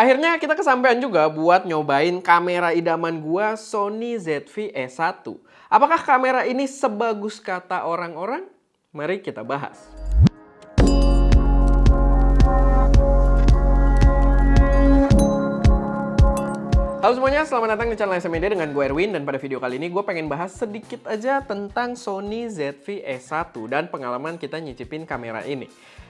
Akhirnya kita kesampaian juga buat nyobain kamera idaman gua Sony ZV-E1. Apakah kamera ini sebagus kata orang-orang? Mari kita bahas. Halo semuanya, selamat datang di channel SM Media dengan gue Erwin. Dan pada video kali ini gue pengen bahas sedikit aja tentang Sony ZV-E1 dan pengalaman kita nyicipin kamera ini.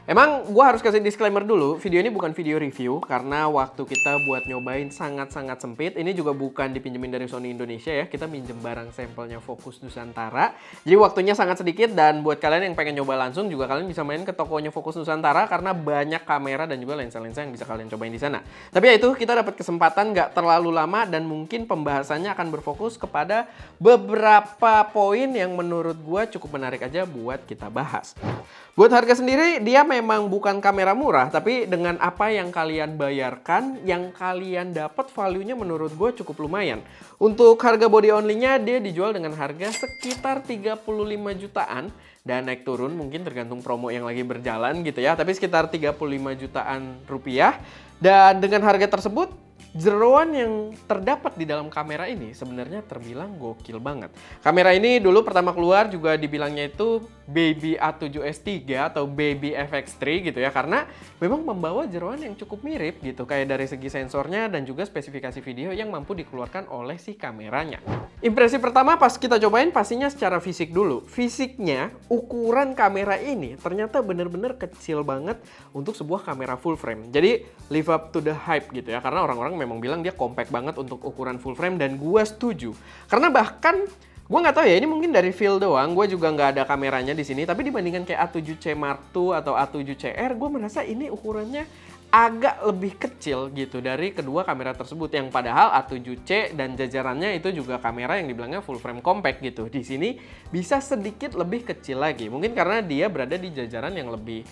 Emang gue harus kasih disclaimer dulu, video ini bukan video review karena waktu kita buat nyobain sangat-sangat sempit. Ini juga bukan dipinjemin dari Sony Indonesia ya, kita minjem barang sampelnya Fokus Nusantara. Jadi waktunya sangat sedikit dan buat kalian yang pengen nyoba langsung juga kalian bisa main ke tokonya Fokus Nusantara karena banyak kamera dan juga lensa-lensa yang bisa kalian cobain di sana. Tapi ya itu, kita dapat kesempatan nggak terlalu lama dan mungkin pembahasannya akan berfokus kepada beberapa poin yang menurut gue cukup menarik aja buat kita bahas. Buat harga sendiri, dia memang bukan kamera murah, tapi dengan apa yang kalian bayarkan, yang kalian dapat value-nya menurut gue cukup lumayan. Untuk harga body only-nya, dia dijual dengan harga sekitar 35 jutaan, dan naik turun mungkin tergantung promo yang lagi berjalan gitu ya, tapi sekitar 35 jutaan rupiah. Dan dengan harga tersebut, jeroan yang terdapat di dalam kamera ini sebenarnya terbilang gokil banget. Kamera ini dulu pertama keluar juga dibilangnya itu Baby A7S3 atau Baby FX3 gitu ya, karena memang membawa jeroan yang cukup mirip gitu, kayak dari segi sensornya dan juga spesifikasi video yang mampu dikeluarkan oleh si kameranya. Impresi pertama pas kita cobain pastinya secara fisik dulu. Fisiknya, ukuran kamera ini ternyata bener-bener kecil banget untuk sebuah kamera full frame. Jadi live up to the hype gitu ya, karena orang-orang memang bilang dia compact banget untuk ukuran full frame dan gue setuju. Karena bahkan gue nggak tahu ya, ini mungkin dari feel doang, gue juga nggak ada kameranya di sini, tapi dibandingkan kayak A7C Mark II atau A7CR, gue merasa ini ukurannya agak lebih kecil gitu dari kedua kamera tersebut, yang padahal A7C dan jajarannya itu juga kamera yang dibilangnya full frame compact gitu. Di sini bisa sedikit lebih kecil lagi, mungkin karena dia berada di jajaran yang lebih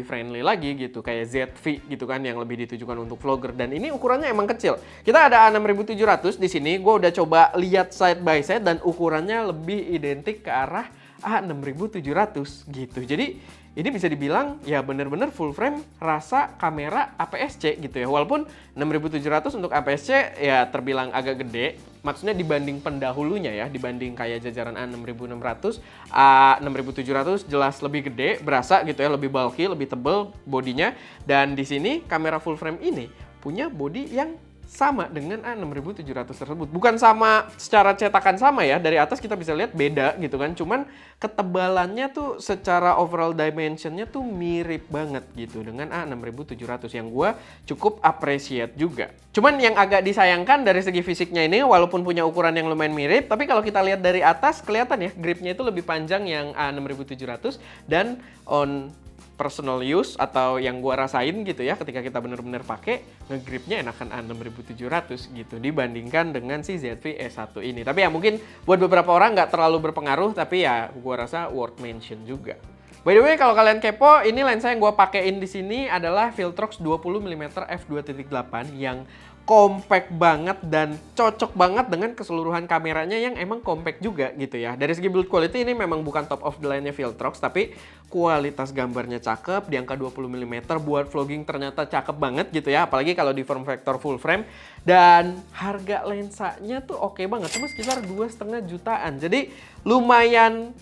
friendly lagi gitu, kayak ZV gitu kan, yang lebih ditujukan untuk vlogger, dan ini ukurannya emang kecil. Kita ada A6700 di sini, gue udah coba lihat side by side dan ukurannya lebih identik ke arah A6700 gitu. Jadi ini bisa dibilang ya bener-bener full frame rasa kamera APS-C gitu ya. Walaupun 6700 untuk APS-C ya terbilang agak gede. Maksudnya dibanding pendahulunya ya, dibanding kayak jajaran A6600, A6700 jelas lebih gede, berasa gitu ya, lebih bulky, lebih tebal bodinya. Dan di sini kamera full frame ini punya body yang sama dengan A6700 tersebut. Bukan sama secara cetakan sama ya, dari atas kita bisa lihat beda gitu kan. Cuman ketebalannya tuh secara overall dimensionnya tuh mirip banget gitu dengan A6700 yang gue cukup appreciate juga. Cuman yang agak disayangkan dari segi fisiknya ini, walaupun punya ukuran yang lumayan mirip, tapi kalau kita lihat dari atas kelihatan ya gripnya itu lebih panjang yang A6700, dan on personal use atau yang gua rasain gitu ya, ketika kita bener-bener pakai, ngegripnya enakan A6700 gitu dibandingkan dengan si ZV-E1 ini. Tapi ya mungkin buat beberapa orang nggak terlalu berpengaruh, tapi ya gua rasa worth mention juga. By the way, kalau kalian kepo, ini lensa yang gua pakein di sini adalah Viltrox 20mm f2.8 yang compact banget dan cocok banget dengan keseluruhan kameranya yang emang compact juga gitu ya. Dari segi build quality ini memang bukan top of the line-nya Viltrox, tapi kualitas gambarnya cakep, di angka 20mm buat vlogging ternyata cakep banget gitu ya, apalagi kalau di form factor full frame. Dan harga lensanya tuh oke banget, cuma sekitar 2,5 jutaan. Jadi lumayan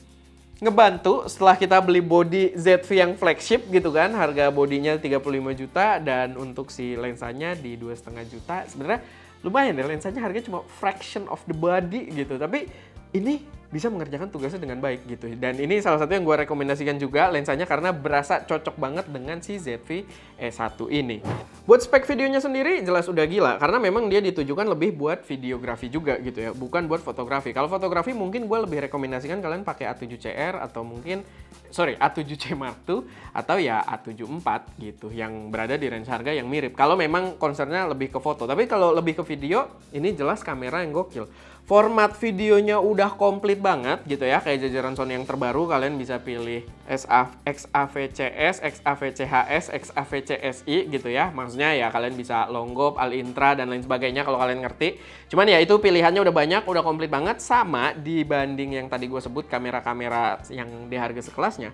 ngebantu setelah kita beli body ZV yang flagship gitu kan, harga bodinya 35 juta dan untuk si lensanya di 2,5 juta. Sebenarnya lumayan ya, lensanya harganya cuma fraction of the body gitu, tapi ini bisa mengerjakan tugasnya dengan baik gitu. Dan ini salah satu yang gue rekomendasikan juga lensanya karena berasa cocok banget dengan si ZV-E1 ini. Buat spek videonya sendiri jelas udah gila, karena memang dia ditujukan lebih buat videografi juga gitu ya, bukan buat fotografi. Kalau fotografi mungkin gue lebih rekomendasikan kalian pakai A7CR atau mungkin A7C Mark II atau ya A74 gitu, yang berada di range harga yang mirip. Kalau memang concernnya lebih ke foto, tapi kalau lebih ke video, ini jelas kamera yang gokil. Format videonya udah komplit banget gitu ya, kayak jajaran Sony yang terbaru kalian bisa pilih XAVCS, XAVCHS, XAVCSI gitu ya. Maksudnya ya kalian bisa Longgop, Al-Intra dan lain sebagainya kalau kalian ngerti. Cuman ya itu pilihannya udah banyak, udah komplit banget, sama dibanding yang tadi gue sebut kamera-kamera yang di harga sekelasnya.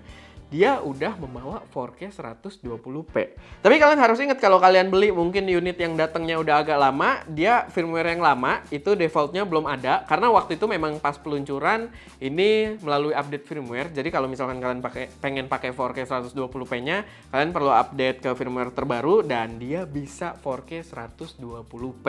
dia udah membawa 4K 120p. Tapi kalian harus ingat kalau kalian beli mungkin unit yang datangnya udah agak lama, dia firmware yang lama itu defaultnya belum ada karena waktu itu memang pas peluncuran ini melalui update firmware. Jadi kalau misalkan kalian pengen pakai 4K 120p-nya, kalian perlu update ke firmware terbaru dan dia bisa 4K 120p.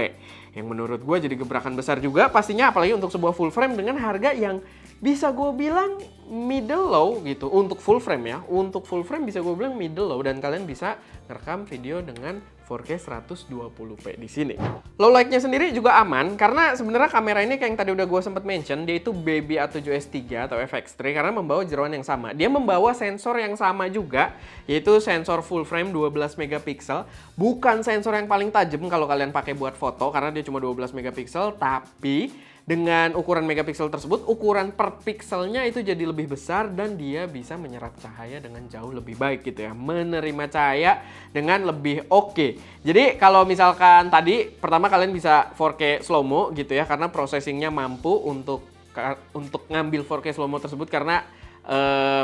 Yang menurut gue jadi gebrakan besar juga pastinya, apalagi untuk sebuah full frame dengan harga yang bisa gue bilang middle low gitu. Untuk full frame ya, untuk full frame bisa gue bilang middle low dan kalian bisa ngerekam video dengan 4K 120p di sini. Low light-nya sendiri juga aman karena sebenarnya kamera ini kayak yang tadi udah gue sempat mention, dia itu Baby A7S3 atau FX3 karena membawa jeroan yang sama. Dia membawa sensor yang sama juga, yaitu sensor full frame 12 megapiksel. Bukan sensor yang paling tajam kalau kalian pakai buat foto karena dia cuma 12 megapiksel, tapi dengan ukuran megapiksel tersebut, ukuran per pikselnya itu jadi lebih besar dan dia bisa menyerap cahaya dengan jauh lebih baik gitu ya. Menerima cahaya dengan lebih oke. Jadi kalau misalkan tadi pertama kalian bisa 4K slow-mo gitu ya karena processingnya mampu untuk ngambil 4K slow-mo tersebut karena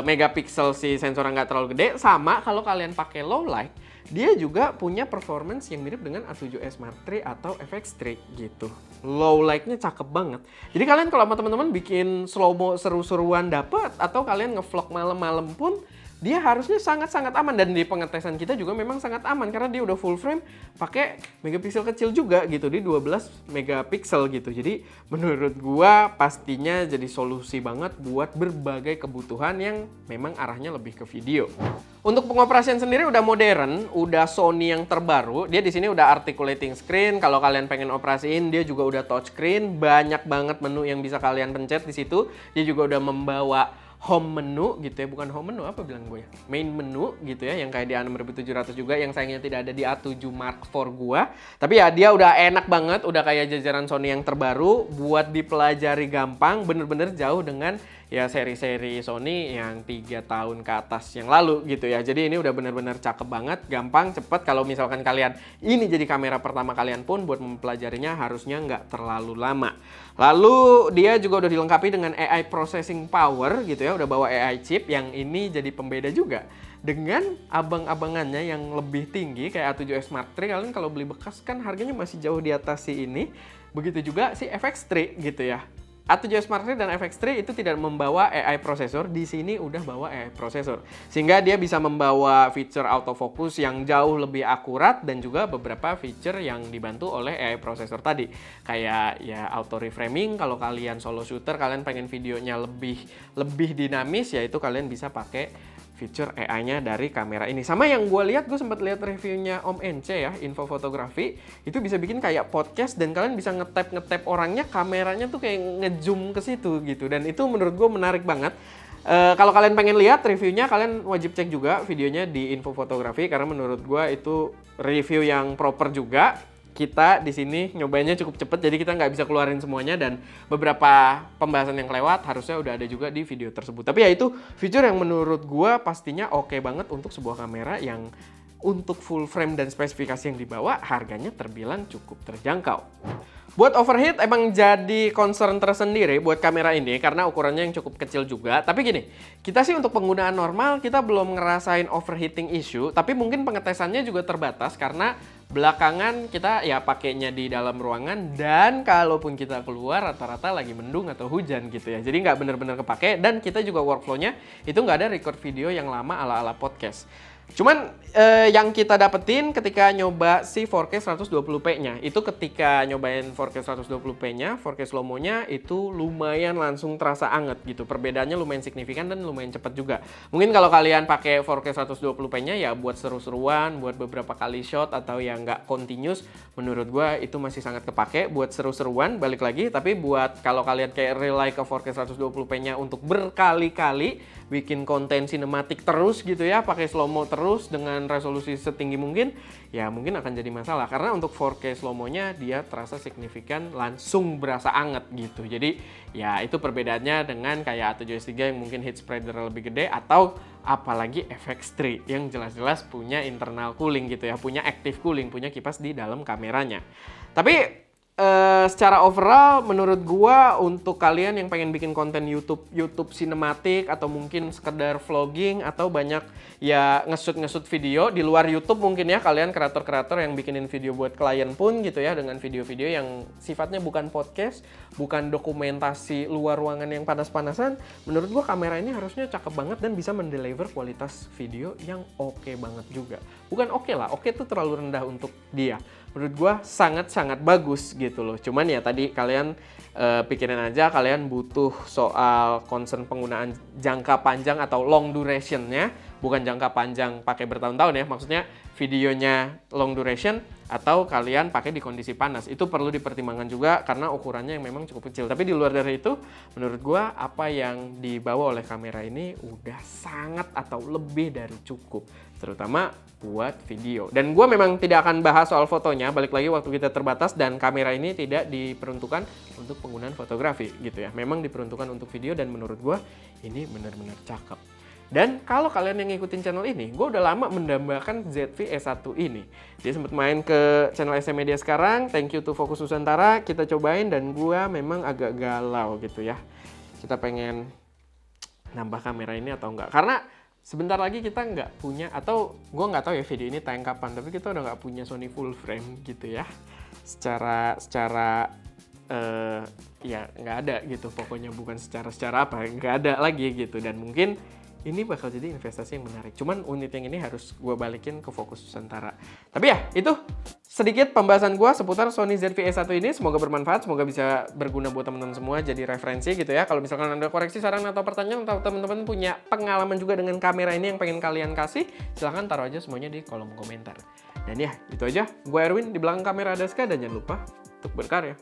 megapiksel si sensornya nggak terlalu gede. Sama kalau kalian pakai low light, dia juga punya performance yang mirip dengan A7S Mark III atau FX3 gitu. Low light-nya cakep banget. Jadi kalian kalau sama teman-teman bikin slow-mo seru-seruan dapet atau kalian ngevlog malam-malam pun dia harusnya sangat-sangat aman dan di pengetesan kita juga memang sangat aman karena dia udah full frame pakai megapiksel kecil juga gitu di 12 megapiksel gitu. Jadi menurut gua pastinya jadi solusi banget buat berbagai kebutuhan yang memang arahnya lebih ke video. Untuk pengoperasian sendiri udah modern, udah Sony yang terbaru. Dia di sini udah articulating screen. Kalau kalian pengen operasiin, dia juga udah touchscreen. Banyak banget menu yang bisa kalian pencet di situ. Dia juga udah membawa home menu gitu ya, bukan home menu apa bilang gue ya, main menu gitu ya, yang kayak di A6700 juga, yang sayangnya tidak ada di A7 Mark IV gue. Tapi ya dia udah enak banget, udah kayak jajaran Sony yang terbaru, buat dipelajari gampang, bener-bener jauh dengan ya seri-seri Sony yang 3 tahun ke atas yang lalu gitu ya. Jadi ini udah bener-bener cakep banget, gampang, cepet. Kalau misalkan kalian ini jadi kamera pertama kalian pun buat mempelajarinya harusnya nggak terlalu lama. Lalu dia juga udah dilengkapi dengan AI processing power gitu ya, udah bawa AI chip yang ini jadi pembeda juga dengan abang-abangannya yang lebih tinggi kayak A7S Mark III. Kalian kalau beli bekas kan harganya masih jauh di atas si ini. Begitu juga si FX3 gitu ya. A7S Mark III dan FX3 itu tidak membawa AI prosesor, di sini udah bawa AI prosesor. Sehingga dia bisa membawa feature autofocus yang jauh lebih akurat dan juga beberapa feature yang dibantu oleh AI prosesor tadi. Kayak ya auto reframing, kalau kalian solo shooter, kalian pengen videonya lebih dinamis, ya itu kalian bisa pakai feature AI-nya dari kamera ini. Sama yang gue lihat, gue sempat lihat reviewnya Om NC ya, Info Fotografi, itu bisa bikin kayak podcast dan kalian bisa ngetap orangnya, kameranya tuh kayak ngezoom ke situ gitu. Dan itu menurut gue menarik banget. Kalau kalian pengen lihat reviewnya, kalian wajib cek juga videonya di Info Fotografi karena menurut gue itu review yang proper juga. Kita di sini nyobainnya cukup cepet, jadi kita nggak bisa keluarin semuanya dan beberapa pembahasan yang kelewat harusnya udah ada juga di video tersebut. Tapi ya itu fitur yang menurut gue pastinya oke banget untuk sebuah kamera yang untuk full frame dan spesifikasi yang dibawa harganya terbilang cukup terjangkau. Buat overheat emang jadi concern tersendiri buat kamera ini karena ukurannya yang cukup kecil juga. Tapi gini, kita sih untuk penggunaan normal kita belum ngerasain overheating issue, tapi mungkin pengetesannya juga terbatas karena belakangan kita ya pakainya di dalam ruangan dan kalaupun kita keluar rata-rata lagi mendung atau hujan gitu ya. Jadi nggak bener-bener kepake dan kita juga workflow-nya itu nggak ada record video yang lama ala-ala podcast. Cuman yang kita dapetin ketika nyoba si 4K 120p-nya, itu ketika nyobain 4K 120p-nya, 4K slow-mo-nya itu lumayan langsung terasa anget gitu. Perbedaannya lumayan signifikan dan lumayan cepet juga. Mungkin kalau kalian pakai 4K 120p-nya ya buat seru-seruan, buat beberapa kali shot atau yang nggak continuous, menurut gua itu masih sangat kepake buat seru-seruan, balik lagi. Tapi buat kalau kalian kayak rely ke 4K 120p-nya untuk berkali-kali bikin konten sinematik terus gitu ya, pakai slow-mo terus dengan resolusi setinggi mungkin, ya mungkin akan jadi masalah. Karena untuk 4K slow-mo-nya dia terasa signifikan, langsung berasa anget gitu. Jadi ya itu perbedaannya dengan kayak A7S3 yang mungkin heat spreader lebih gede atau apalagi FX3 yang jelas-jelas punya internal cooling gitu ya, punya active cooling, punya kipas di dalam kameranya. Tapi secara overall menurut gua untuk kalian yang pengen bikin konten YouTube sinematik atau mungkin sekedar vlogging atau banyak ya nge-shoot video di luar YouTube mungkin ya, kalian kreator-kreator yang bikinin video buat klien pun gitu ya, dengan video-video yang sifatnya bukan podcast, bukan dokumentasi luar ruangan yang panas-panasan, menurut gua kamera ini harusnya cakep banget dan bisa mendeliver kualitas video yang oke banget juga. Bukan oke lah, oke tuh terlalu rendah untuk dia. Menurut gua sangat-sangat bagus gitu loh. Cuman ya tadi kalian pikirin aja, kalian butuh soal concern penggunaan jangka panjang atau long duration-nya, bukan jangka panjang pakai bertahun-tahun ya. Maksudnya videonya long duration atau kalian pakai di kondisi panas. Itu perlu dipertimbangkan juga karena ukurannya yang memang cukup kecil. Tapi di luar dari itu, menurut gua apa yang dibawa oleh kamera ini udah sangat atau lebih dari cukup, terutama buat video. Dan gue memang tidak akan bahas soal fotonya, balik lagi waktu kita terbatas dan kamera ini tidak diperuntukkan untuk penggunaan fotografi gitu ya. Memang diperuntukkan untuk video dan menurut gue ini benar-benar cakep. Dan kalau kalian yang ngikutin channel ini, gue udah lama mendambakan ZV E1 ini. Dia sempat main ke channel SM Media sekarang, thank you to Fokus Nusantara, kita cobain dan gue memang agak galau gitu ya. Kita pengen nambah kamera ini atau enggak, karena sebentar lagi kita nggak punya, atau gue nggak tahu ya video ini tayang kapan, tapi kita udah nggak punya Sony full frame gitu ya. Secara ya nggak ada gitu, pokoknya bukan secara apa, nggak ada lagi gitu. Dan mungkin ini bakal jadi investasi yang menarik. Cuman unit yang ini harus gue balikin ke Fokus Nusantara. Tapi ya, itu sedikit pembahasan gue seputar Sony ZV-E1 ini. Semoga bermanfaat, semoga bisa berguna buat teman-teman semua, jadi referensi gitu ya. Kalau misalkan ada koreksi, saran, atau pertanyaan, atau teman-teman punya pengalaman juga dengan kamera ini yang pengen kalian kasih, silahkan taruh aja semuanya di kolom komentar. Dan ya, itu aja. Gue Erwin, di belakang kamera ada Ska, dan jangan lupa untuk berkarya.